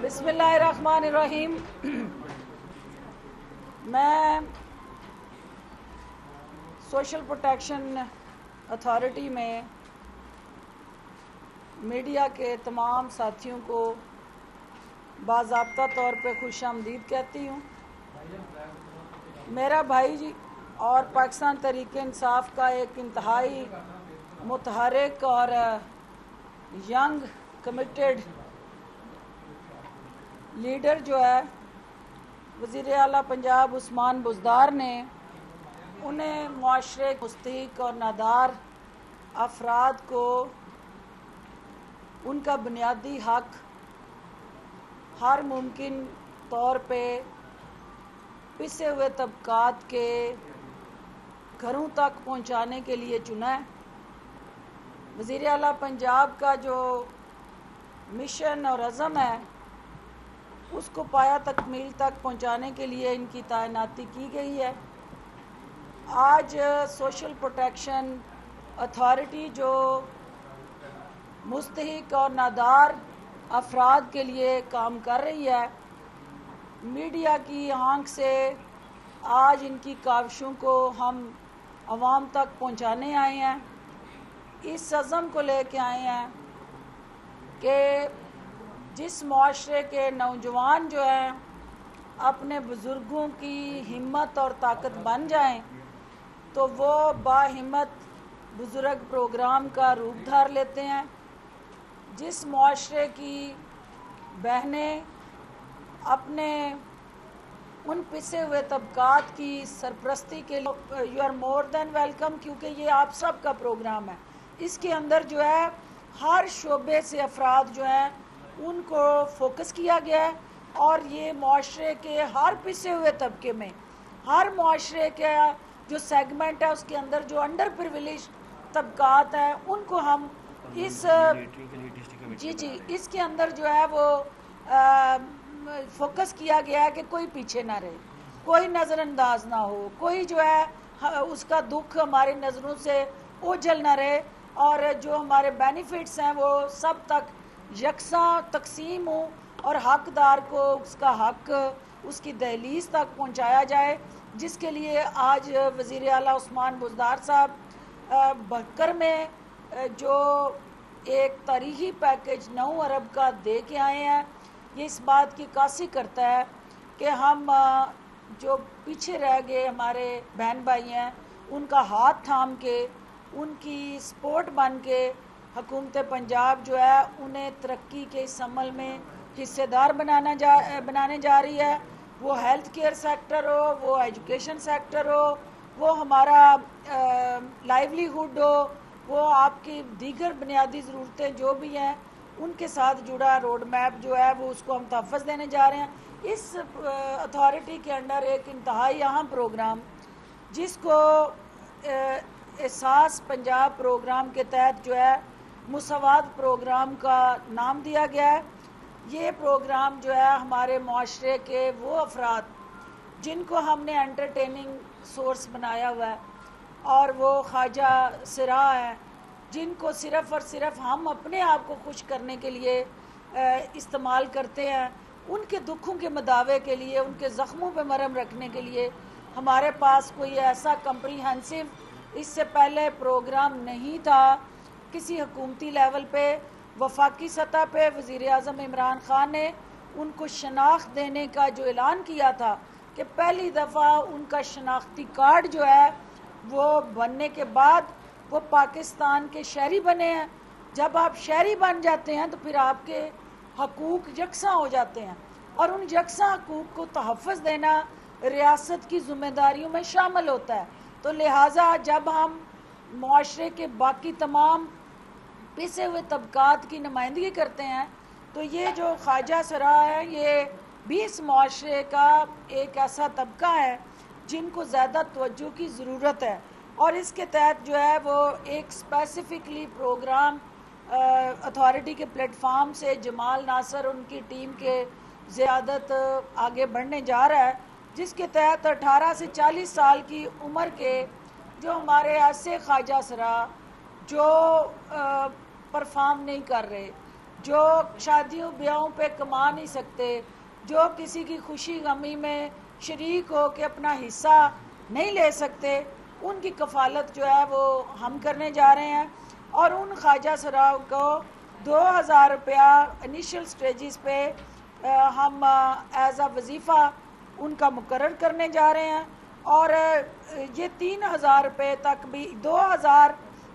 بسم اللہ الرحمن الرحیم۔ میں سوشل پروٹیکشن اتھارٹی میں میڈیا کے تمام ساتھیوں کو باضابطہ طور پہ خوش آمدید کہتی ہوں۔ میرا بھائی جی اور پاکستان تحریک انصاف کا ایک انتہائی متحرک اور ینگ کمیٹڈ لیڈر جو ہے وزیر اعلیٰ پنجاب عثمان بزدار نے انہیں معاشرے مستحق اور نادار افراد کو ان کا بنیادی حق ہر ممکن طور پہ پسے ہوئے طبقات کے گھروں تک پہنچانے کے لیے چنا ہے۔ وزیر اعلیٰ پنجاب کا جو مشن اور عزم ہے اس کو پایہ تکمیل تک پہنچانے کے لیے ان کی تعیناتی کی گئی ہے۔ آج سوشل پروٹیکشن اتھارٹی جو مستحق اور نادار افراد کے لیے کام کر رہی ہے، میڈیا کی آنکھ سے آج ان کی کاوشوں کو ہم عوام تک پہنچانے آئے ہیں۔ اس عزم کو لے کے آئے ہیں کہ جس معاشرے کے نوجوان جو ہیں اپنے بزرگوں کی ہمت اور طاقت بن جائیں تو وہ باہمت بزرگ پروگرام کا روپ دھار لیتے ہیں۔ جس معاشرے کی بہنیں اپنے ان پسے ہوئے طبقات کی سرپرستی کے لیے you are more than welcome, کیونکہ یہ آپ سب کا پروگرام ہے۔ اس کے اندر جو ہے ہر شعبے سے افراد جو ہیں ان کو فوکس کیا گیا ہے، اور یہ معاشرے کے ہر پسے ہوئے طبقے میں ہر معاشرے کے جو سیگمنٹ ہے اس کے اندر جو انڈر پریویلیج طبقات ہیں ان کو ہم اس کے اندر جو ہے وہ فوکس کیا گیا ہے کہ کوئی پیچھے نہ رہے، کوئی نظر انداز نہ ہو، کوئی جو ہے اس کا دکھ ہماری نظروں سے اوجھل نہ رہے، اور جو ہمارے بینیفٹس ہیں وہ سب تک یکساں تقسیم ہوں اور حقدار کو اس کا حق اس کی دہلیز تک پہنچایا جائے، جس کے لیے آج وزیر اعلیٰ عثمان بزدار صاحب بھکر میں جو ایک تاریخی پیکج 9 ارب کا دے کے آئے ہیں۔ یہ اس بات کی عکاسی کرتا ہے کہ ہم جو پیچھے رہ گئے ہمارے بہن بھائی ہیں ان کا ہاتھ تھام کے ان کی سپورٹ بن کے حکومت پنجاب جو ہے انہیں ترقی کے اس عمل میں حصے دار بنانے جا رہی ہے۔ وہ ہیلتھ کیئر سیکٹر ہو، وہ ایجوکیشن سیکٹر ہو، وہ ہمارا لائیولی ہوڈ ہو، وہ آپ کی دیگر بنیادی ضرورتیں جو بھی ہیں ان کے ساتھ جڑا روڈ میپ جو ہے وہ اس کو ہم تحفظ دینے جا رہے ہیں۔ اس اتھارٹی کے انڈر ایک انتہائی اہم پروگرام جس کو احساس پنجاب پروگرام کے تحت جو ہے مساوات پروگرام کا نام دیا گیا ہے۔ یہ پروگرام جو ہے ہمارے معاشرے کے وہ افراد جن کو ہم نے انٹرٹیننگ سورس بنایا ہوا ہے اور وہ خواجہ سرا ہیں، جن کو صرف اور صرف ہم اپنے آپ کو خوش کرنے کے لیے استعمال کرتے ہیں، ان کے دکھوں کے مداوے کے لیے، ان کے زخموں پہ مرہم رکھنے کے لیے ہمارے پاس کوئی ایسا کمپریہنسو اس سے پہلے پروگرام نہیں تھا۔ کسی حکومتی لیول پہ وفاقی سطح پہ وزیر اعظم عمران خان نے ان کو شناخت دینے کا جو اعلان کیا تھا کہ پہلی دفعہ ان کا شناختی کارڈ جو ہے وہ بننے کے بعد وہ پاکستان کے شہری بنے ہیں۔ جب آپ شہری بن جاتے ہیں تو پھر آپ کے حقوق یکساں ہو جاتے ہیں، اور ان یکساں حقوق کو تحفظ دینا ریاست کی ذمہ داریوں میں شامل ہوتا ہے۔ تو لہٰذا جب ہم معاشرے کے باقی تمام پسے ہوئے طبقات کی نمائندگی کرتے ہیں تو یہ جو خواجہ سرا ہے یہ بھی اس معاشرے کا ایک ایسا طبقہ ہے جن کو زیادہ توجہ کی ضرورت ہے، اور اس کے تحت جو ہے وہ ایک اسپیسیفکلی پروگرام اتھارٹی کے پلیٹ فارم سے جمال ناصر ان کی ٹیم کے زیادت آگے بڑھنے جا رہا ہے، جس کے تحت 18 سے 40 سال کی عمر کے جو ہمارے ایسے خواجہ سرا جو پرفارم نہیں کر رہے، جو شادیوں بیاہوں پہ کما نہیں سکتے، جو کسی کی خوشی غمی میں شریک ہو کے اپنا حصہ نہیں لے سکتے، ان کی کفالت جو ہے وہ ہم کرنے جا رہے ہیں، اور ان خواجہ سراؤں کو 2000 روپیہ انیشل سٹیجز پہ ہم ایز اے وظیفہ ان کا مقرر کرنے جا رہے ہیں، اور یہ 3000 روپے تک بھی 2000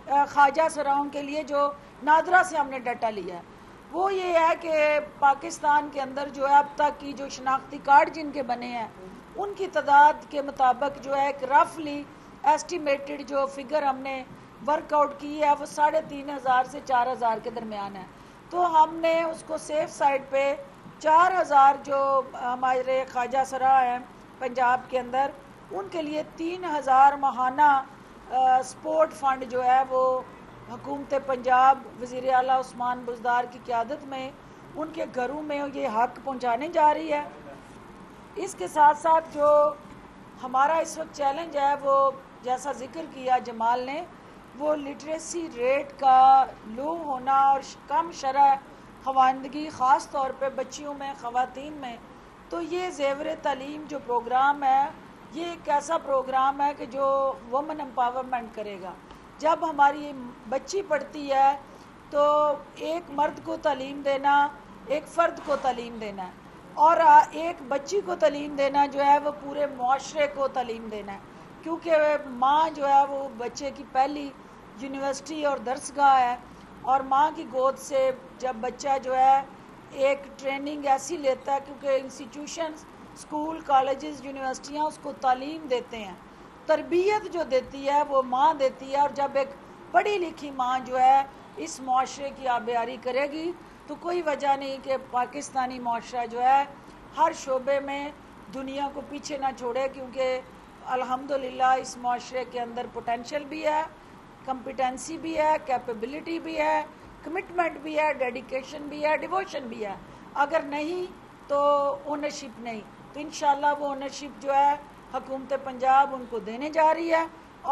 خواجہ سراؤں کے لیے جو نادرا سے ہم نے ڈیٹا لیا ہے، وہ یہ ہے کہ پاکستان کے اندر جو ہے اب تک کی جو شناختی کارڈ جن کے بنے ہیں ان کی تعداد کے مطابق جو ہے ایک رفلی ایسٹیمیٹڈ جو فگر ہم نے ورک آؤٹ کی ہے وہ 3500 سے 4000 کے درمیان ہے۔ تو ہم نے اس کو سیف سائڈ پہ 4000 جو ہمارے خواجہ سرا ہیں پنجاب کے اندر، ان کے لیے 3000 ماہانہ سپورٹ فنڈ جو ہے وہ حکومت پنجاب وزیر اعلیٰ عثمان بزدار کی قیادت میں ان کے گھروں میں یہ حق پہنچانے جا رہی ہے۔ اس کے ساتھ ساتھ جو ہمارا اس وقت چیلنج ہے وہ جیسا ذکر کیا جمال نے، وہ لٹریسی ریٹ کا لو ہونا اور کم شرح خواندگی خاص طور پہ بچیوں میں، خواتین میں۔ تو یہ زیور تعلیم جو پروگرام ہے یہ ایک ایسا پروگرام ہے کہ جو وومن امپاورمنٹ کرے گا۔ جب ہماری بچی پڑھتی ہے تو ایک مرد کو تعلیم دینا ایک فرد کو تعلیم دینا ہے، اور ایک بچی کو تعلیم دینا جو ہے وہ پورے معاشرے کو تعلیم دینا ہے، کیونکہ ماں جو ہے وہ بچے کی پہلی یونیورسٹی اور درسگاہ ہے، اور ماں کی گود سے جب بچہ جو ہے ایک ٹریننگ ایسی لیتا ہے، کیونکہ انسٹیٹیوشنز اسکول کالجز یونیورسٹیاں اس کو تعلیم دیتے ہیں، تربیت جو دیتی ہے وہ ماں دیتی ہے، اور جب ایک پڑھی لکھی ماں جو ہے اس معاشرے کی آبیاری کرے گی تو کوئی وجہ نہیں کہ پاکستانی معاشرہ جو ہے ہر شعبے میں دنیا کو پیچھے نہ چھوڑے، کیونکہ الحمدللہ اس معاشرے کے اندر پوٹینشل بھی ہے، کمپیٹنسی بھی ہے، کیپیبلٹی بھی ہے، کمٹمنٹ بھی ہے، ڈیڈیکیشن بھی ہے، ڈیووشن بھی ہے۔ اگر نہیں تو اونرشپ نہیں، تو انشاءاللہ وہ اونرشپ جو ہے حکومت پنجاب ان کو دینے جا رہی ہے،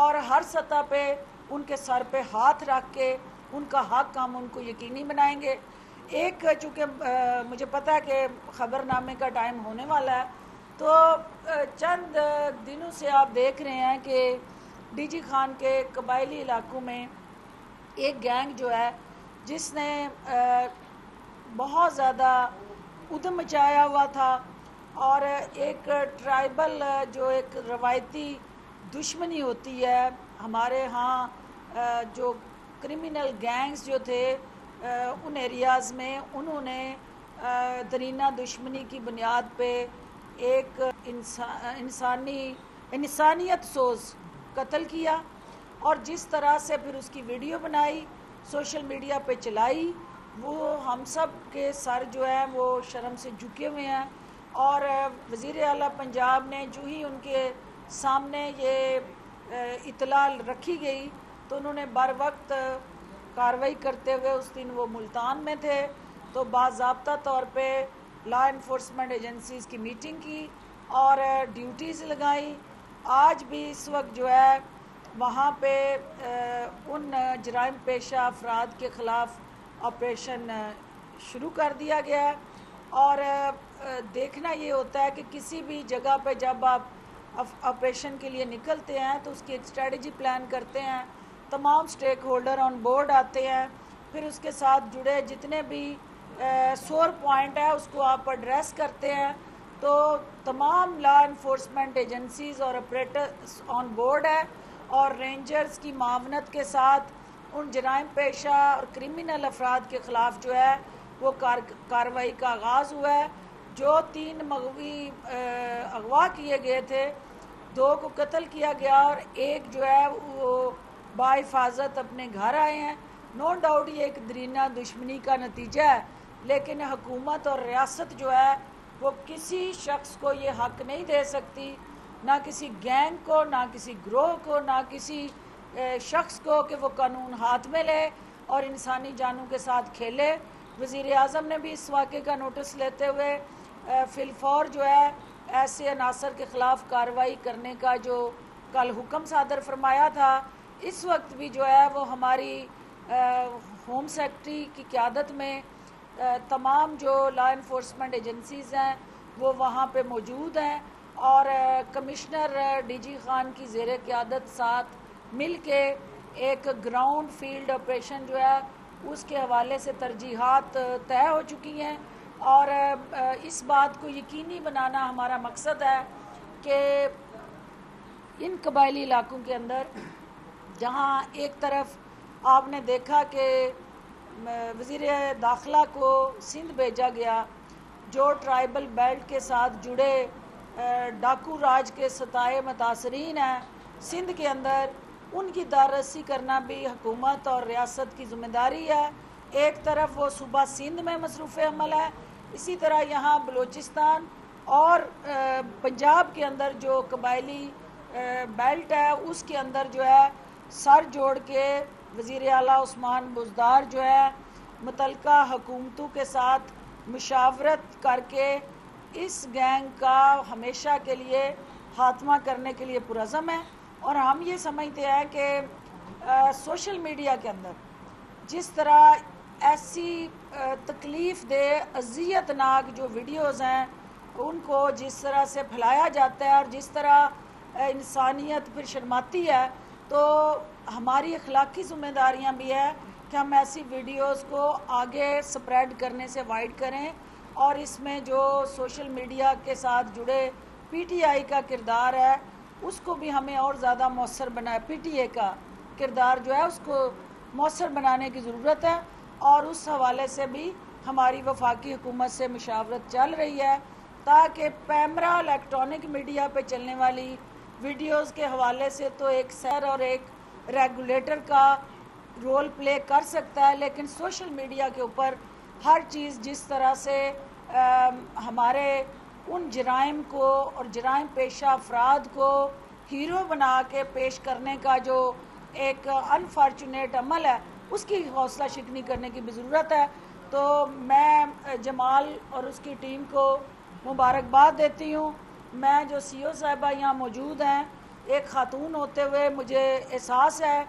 اور ہر سطح پہ ان کے سر پہ ہاتھ رکھ کے ان کا حق ہم ان کو یقینی بنائیں گے۔ ایک چونکہ مجھے پتا ہے کہ خبر نامے کا ٹائم ہونے والا ہے، تو چند دنوں سے آپ دیکھ رہے ہیں کہ ڈی جی خان کے قبائلی علاقوں میں ایک گینگ جو ہے جس نے بہت زیادہ ادھم مچایا ہوا تھا، اور ایک ٹرائبل جو ایک روایتی دشمنی ہوتی ہے ہمارے ہاں، جو کرمنل گینگز جو تھے ان ایریاز میں، انہوں نے درینہ دشمنی کی بنیاد پہ ایک انسانیت سوز قتل کیا، اور جس طرح سے پھر اس کی ویڈیو بنائی سوشل میڈیا پہ چلائی، وہ ہم سب کے سر جو ہیں وہ شرم سے جھکے ہوئے ہیں، اور وزیر اعلیٰ پنجاب نے جو ہی ان کے سامنے یہ اطلاع رکھی گئی تو انہوں نے بر وقت کارروائی کرتے ہوئے، اس دن وہ ملتان میں تھے تو باضابطہ طور پہ لا انفورسمنٹ ایجنسیز کی میٹنگ کی اور ڈیوٹیز لگائیں۔ آج بھی اس وقت جو ہے وہاں پہ ان جرائم پیشہ افراد کے خلاف آپریشن شروع کر دیا گیا ہے، اور دیکھنا یہ ہوتا ہے کہ کسی بھی جگہ پہ جب آپ آپریشن کے لیے نکلتے ہیں تو اس کی ایک اسٹریٹجی پلان کرتے ہیں، تمام سٹیک ہولڈر آن بورڈ آتے ہیں، پھر اس کے ساتھ جڑے جتنے بھی سور پوائنٹ ہے اس کو آپ ایڈریس کرتے ہیں، تو تمام لا انفورسمنٹ ایجنسیز اور آپریٹرز آن بورڈ ہے، اور رینجرز کی معاونت کے ساتھ ان جرائم پیشہ اور کرمنل افراد کے خلاف جو ہے وہ کارروائی کا آغاز ہوا ہے۔ جو 3 مغوی اغوا کیے گئے تھے، 2 کو قتل کیا گیا اور ایک جو ہے وہ بحفاظت اپنے گھر آئے ہیں۔ نو ڈاؤٹ یہ ایک درینہ دشمنی کا نتیجہ ہے، لیکن حکومت اور ریاست جو ہے وہ کسی شخص کو یہ حق نہیں دے سکتی، نہ کسی گینگ کو، نہ کسی گروہ کو، نہ کسی شخص کو کہ وہ قانون ہاتھ میں لے اور انسانی جانوں کے ساتھ کھیلے۔ وزیر اعظم نے بھی اس واقعے کا نوٹس لیتے ہوئے فی الفور جو ہے ایسے عناصر کے خلاف کارروائی کرنے کا جو کل حکم صادر فرمایا تھا، اس وقت بھی جو ہے وہ ہماری ہوم سیکرٹری کی قیادت میں تمام جو لا انفورسمنٹ ایجنسیز ہیں وہ وہاں پہ موجود ہیں، اور کمشنر ڈی جی خان کی زیر قیادت ساتھ مل کے ایک گراؤنڈ فیلڈ آپریشن جو ہے اس کے حوالے سے ترجیحات طے ہو چکی ہیں، اور اس بات کو یقینی بنانا ہمارا مقصد ہے کہ ان قبائلی علاقوں کے اندر جہاں ایک طرف آپ نے دیکھا کہ وزیر داخلہ کو سندھ بھیجا گیا، جو ٹرائبل بیلٹ کے ساتھ جڑے ڈاکو راج کے ستائے متاثرین ہیں سندھ کے اندر، ان کی داررسی کرنا بھی حکومت اور ریاست کی ذمہ داری ہے۔ ایک طرف وہ صوبہ سندھ میں مصروف عمل ہے، اسی طرح یہاں بلوچستان اور پنجاب کے اندر جو قبائلی بیلٹ ہے اس کے اندر جو ہے سر جوڑ کے وزیر اعلیٰ عثمان بزدار جو ہے متعلقہ حکومتوں کے ساتھ مشاورت کر کے اس گینگ کا ہمیشہ کے لیے خاتمہ کرنے کے لیے پرعزم ہے۔ اور ہم یہ سمجھتے ہیں کہ سوشل میڈیا کے اندر جس طرح ایسی تکلیف دہ اذیت ناک جو ویڈیوز ہیں ان کو جس طرح سے پھیلایا جاتا ہے اور جس طرح انسانیت پھر شرماتی ہے، تو ہماری اخلاقی ذمہ داریاں بھی ہے کہ ہم ایسی ویڈیوز کو آگے سپریڈ کرنے سے وائڈ کریں، اور اس میں جو سوشل میڈیا کے ساتھ جڑے پی ٹی آئی کا کردار ہے اس کو بھی ہمیں اور زیادہ مؤثر بنائے، پی ٹی اے کا کردار جو ہے اس کو مؤثر بنانے کی ضرورت ہے، اور اس حوالے سے بھی ہماری وفاقی حکومت سے مشاورت چل رہی ہے تاکہ پیمرا الیکٹرانک میڈیا پہ چلنے والی ویڈیوز کے حوالے سے تو ایک سیر اور ایک ریگولیٹر کا رول پلے کر سکتا ہے، لیکن سوشل میڈیا کے اوپر ہر چیز جس طرح سے ہمارے ان جرائم کو اور جرائم پیشہ افراد کو ہیرو بنا کے پیش کرنے کا جو ایک انفارچونیٹ عمل ہے اس کی حوصلہ شکنی کرنے کی بھی ضرورت ہے۔ تو میں جمال اور اس کی ٹیم کو مبارکباد دیتی ہوں۔ میں جو سی او صاحبہ یہاں موجود ہیں، ایک خاتون ہوتے ہوئے مجھے احساس ہے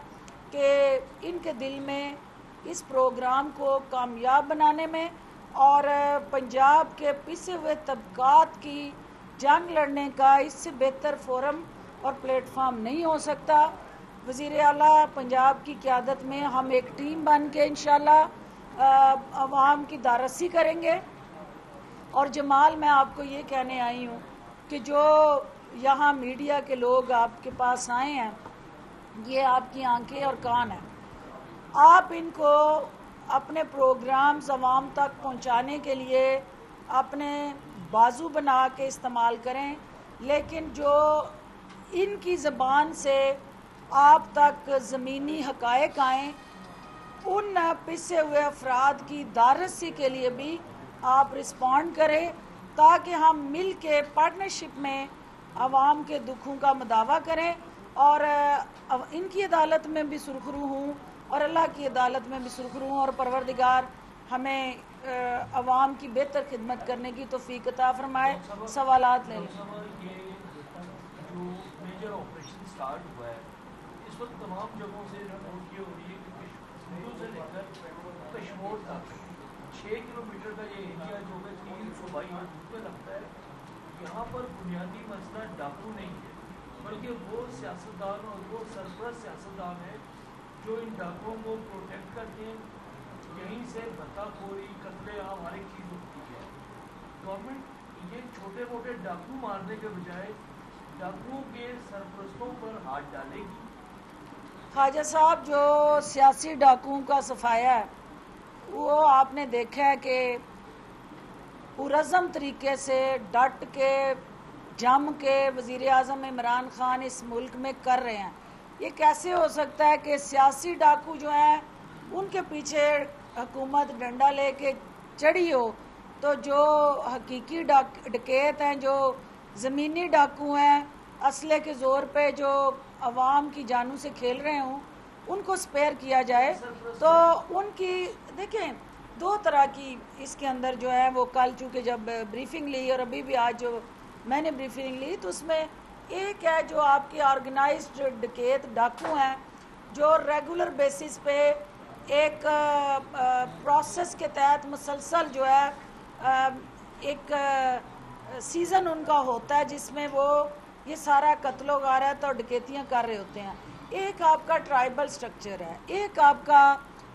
کہ ان کے دل میں اس پروگرام کو کامیاب بنانے میں اور پنجاب کے پسے ہوئے طبقات کی جنگ لڑنے کا اس سے بہتر فورم اور پلیٹ فارم نہیں ہو سکتا۔ وزیر اعلیٰ پنجاب کی قیادت میں ہم ایک ٹیم بن کے انشاءاللہ عوام کی داررسی کریں گے۔ اور جمال، میں آپ کو یہ کہنے آئی ہوں کہ جو یہاں میڈیا کے لوگ آپ کے پاس آئے ہیں، یہ آپ کی آنکھیں اور کان ہیں، آپ ان کو اپنے پروگرامز عوام تک پہنچانے کے لیے اپنے بازو بنا کے استعمال کریں، لیکن جو ان کی زبان سے آپ تک زمینی حقائق آئیں، ان پسے ہوئے افراد کی داررسی کے لیے بھی آپ رسپونڈ کریں تاکہ ہم مل کے پارٹنرشپ میں عوام کے دکھوں کا مداوع کریں اور ان کی عدالت میں بھی سرخرو ہوں اور اللہ کی عدالت میں بھی سرخرو ہوں، اور پروردگار ہمیں عوام کی بہتر خدمت کرنے کی توفیق عطا فرمائے۔ سوالات لے لیں۔ جو میجر آپریشن سٹارٹ ہوا ہے اس وقت تمام جگہوں سے رپورٹ یہ ہو رہی ہے کہ کشمیر سے لے کر کشمور تک 6 کلومیٹر کا یہ ایریا جو ہے 3 صوبائی حدود میں لگتا ہے، یہاں پر بنیادی مسئلہ ڈاکو نہیں ہے بلکہ وہ سیاستدان اور وہ سرپرست سیاستدان ہیں جو ان ڈاکوؤں کو پروٹیکٹ کرتے ہیں۔ یہیں سے بھتہ خوری، قتل عام ہر ایک چیز ہوتی ہے۔ گورنمنٹ یہ چھوٹے موٹے ڈاکو مارنے کے بجائے ڈاکوؤں کے سرپرستوں پر ہاتھ ڈالے گی۔ خواجہ صاحب، جو سیاسی ڈاکوؤں کا صفایا ہے وہ آپ نے دیکھا ہے کہ پرعزم طریقے سے ڈٹ کے جم کے وزیر اعظم عمران خان اس ملک میں کر رہے ہیں۔ یہ کیسے ہو سکتا ہے کہ سیاسی ڈاکو جو ہیں ان کے پیچھے حکومت ڈنڈا لے کے چڑھی ہو، تو جو حقیقی ڈکیت ہیں، جو زمینی ڈاکو ہیں، اسلحے کے زور پہ جو عوام کی جانوں سے کھیل رہے ہوں، ان کو سپیئر کیا جائے۔ تو ان کی دیکھیں دو طرح کی اس کے اندر جو ہے وہ کل چونکہ جب بریفنگ لی اور ابھی بھی آج جو میں نے بریفنگ لی تو اس میں ایک ہے جو آپ کے آرگنائزڈ ڈکیت ڈاکو ہیں جو ریگولر بیسس پہ ایک پروسیس کے تحت مسلسل جو ہے ایک سیزن ان کا ہوتا ہے جس میں وہ یہ سارا قتل و غارت اور ڈکیتیاں کر رہے ہوتے ہیں. ایک آپ کا ٹرائبل سٹرکچر ہے, ایک آپ کا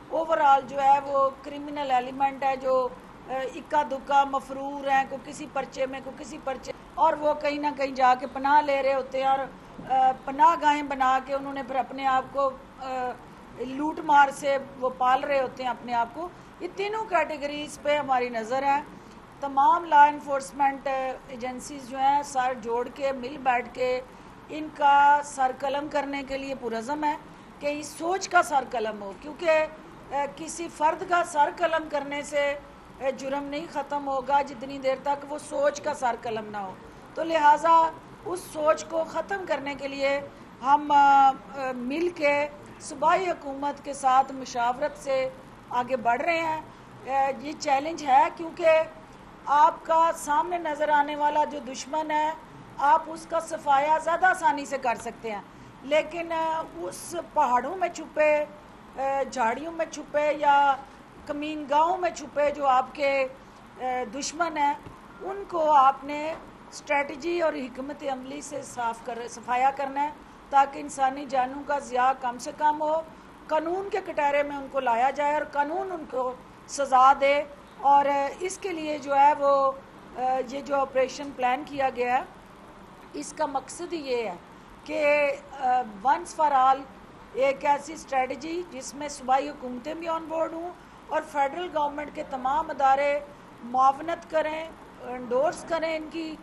اوورآل جو ہے وہ کرمنل ایلیمنٹ ہے جو اکا دکا مفرور ہیں, کو کسی پرچے میں کو کسی پرچے, اور وہ کہیں نہ کہیں جا کے پناہ لے رہے ہوتے ہیں اور پناہ گاہیں بنا کے انہوں نے پھر اپنے آپ کو لوٹ مار سے وہ پال رہے ہوتے ہیں اپنے آپ کو. یہ تینوں کیٹیگریز پہ ہماری نظر ہے. تمام لا انفورسمنٹ ایجنسیز جو ہیں سر جوڑ کے مل بیٹھ کے ان کا سر قلم کرنے کے لیے پرعزم ہے کہ اس سوچ کا سر قلم ہو, کیونکہ کسی فرد کا سر قلم کرنے سے جرم نہیں ختم ہوگا جتنی دیر تک وہ سوچ کا سر قلم نہ ہو. تو لہٰذا اس سوچ کو ختم کرنے کے لیے ہم مل کے صوبائی حکومت کے ساتھ مشاورت سے آگے بڑھ رہے ہیں. یہ چیلنج ہے کیونکہ آپ کا سامنے نظر آنے والا جو دشمن ہے آپ اس کا صفایا زیادہ آسانی سے کر سکتے ہیں, لیکن اس پہاڑوں میں چھپے, جھاڑیوں میں چھپے یا کمین گاؤں میں چھپے جو آپ کے دشمن ہیں ان کو آپ نے اسٹریٹجی اور حکمت عملی سے صفایا کرنا ہے تاکہ انسانی جانوں کا ضیاع کم سے کم ہو, قانون کے کٹہرے میں ان کو لایا جائے اور قانون ان کو سزا دے. اور اس کے لیے جو ہے وہ یہ جو آپریشن پلان کیا گیا ہے اس کا مقصد یہ ہے کہ ونس فار آل ایک ایسی اسٹریٹجی جس میں صوبائی حکومتیں بھی آن بورڈ ہوں اور فیڈرل گورنمنٹ کے تمام ادارے معاونت کریں, انڈورس کریں, ان کی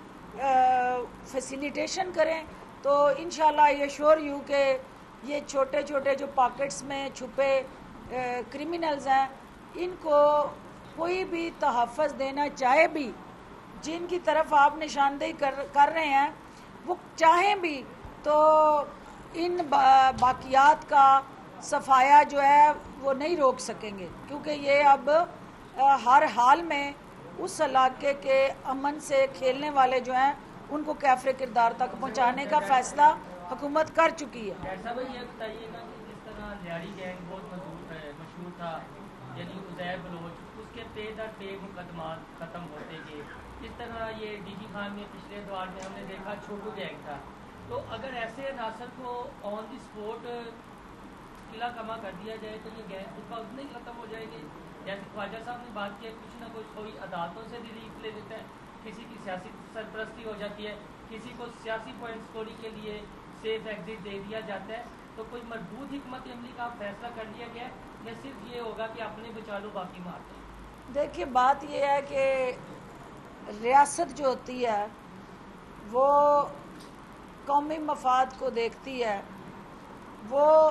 فیسیلیٹیشن کریں. تو انشاءاللہ آئی ایشور یو کہ یہ چھوٹے چھوٹے جو پاکٹس میں چھپے کرمنلز ہیں ان کو کوئی بھی تحفظ دینا چاہے بھی, جن کی طرف آپ نشاندہی کر رہے ہیں وہ چاہیں بھی تو ان باقیات کا صفایا جو ہے وہ نہیں روک سکیں گے, کیونکہ یہ اب ہر حال میں اس علاقے کے امن سے کھیلنے والے جو ہیں ان کو کیفر کردار تک پہنچانے کا فیصلہ حکومت کر چکی ہے. ایسا بھائی یہ بتائیے گا کہ جس طرح لیاری گینگ بہت مشہور تھا, یعنی عزیر بلوچ, اس کے پے در پے مقدمات ختم ہوتے گئے. اس طرح یہ ڈی جی خان میں پچھلے دور میں ہم نے دیکھا چھوٹو گینگ تھا. تو اگر ایسے عناصر کو آن دی اسپوٹ قلعہ کما کر دیا جائے تو یہ گینگ خود بخود نہیں ختم ہو جائے گی. جیسے خواجہ صاحب نے بات کی ہے کچھ نہ کچھ کوئی عدالتوں سے ریلیف لے لیتا ہے, کسی کی سیاسی سرپرستی ہو جاتی ہے, کسی کو سیاسی پوائنٹ اسکوری کے لیے سیف ایگزٹ دے دیا جاتا ہے. تو کوئی مردود حکمت عملی کا فیصلہ کر لیا گیا ہے یا صرف یہ ہوگا کہ اپنے بچا لو باقی مار دو؟ دیکھیے بات یہ ہے کہ ریاست جو ہوتی ہے وہ قومی مفاد کو دیکھتی ہے, وہ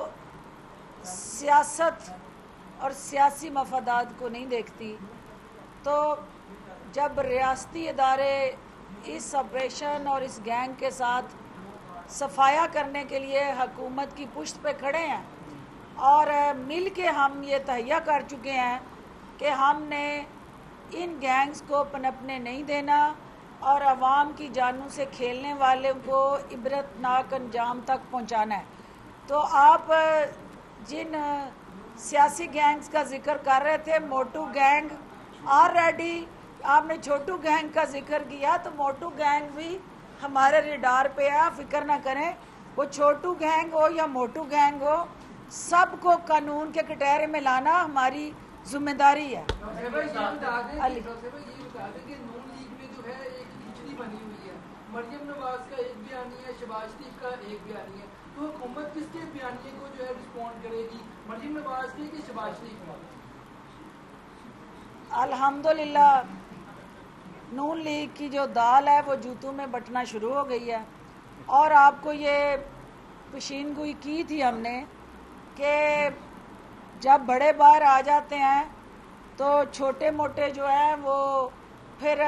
سیاست اور سیاسی مفادات کو نہیں دیکھتی. تو جب ریاستی ادارے اس آپریشن اور اس گینگ کے ساتھ صفایا کرنے کے لیے حکومت کی پشت پہ کھڑے ہیں اور مل کے ہم یہ تہیہ کر چکے ہیں کہ ہم نے ان گینگز کو پنپنے نہیں دینا اور عوام کی جانوں سے کھیلنے والوں کو عبرتناک انجام تک پہنچانا ہے. تو آپ جن سیاسی گینگز کا ذکر کر رہے تھے, موٹو گینگ آلریڈی آپ نے چھوٹو گینگ کا ذکر کیا, تو موٹو گینگ بھی ہمارے ریڈار پہ ہے, فکر نہ کریں. وہ چھوٹو گینگ ہو یا موٹو گینگ ہو, سب کو قانون کے کٹہرے میں لانا ہماری ذمہ داری ہے. مریم نواز کا ایک بیانیہ ہے, شہباز شریف کا ایک بیانیہ ہے, تو حکومت کس کے بیانیے کو جو ہے رسپونڈ کرے گی, مریم نواز کی کہ شہباز شریف کا؟ الحمدللہ نون لیگ کی جو دال ہے وہ جوتوں میں بٹنا شروع ہو گئی ہے, اور آپ کو یہ پیشین گوئی کی تھی ہم نے کہ جب بڑے باہر آ جاتے ہیں تو چھوٹے موٹے جو ہیں وہ پھر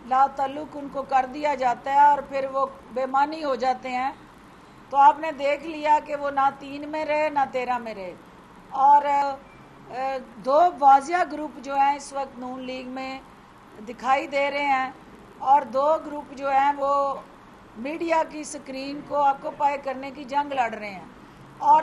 لا تعلق ان کو کر دیا جاتا ہے اور پھر وہ بے معنی ہو جاتے ہیں. تو آپ نے دیکھ لیا کہ وہ نہ 3 میں رہے نہ 13 میں رہے, اور 2 واضح گروپ جو ہیں اس وقت نون لیگ میں دکھائی دے رہے ہیں, اور 2 گروپ جو ہیں وہ میڈیا کی سکرین کو آکوپائی کرنے کی جنگ لڑ رہے ہیں. اور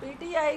PTI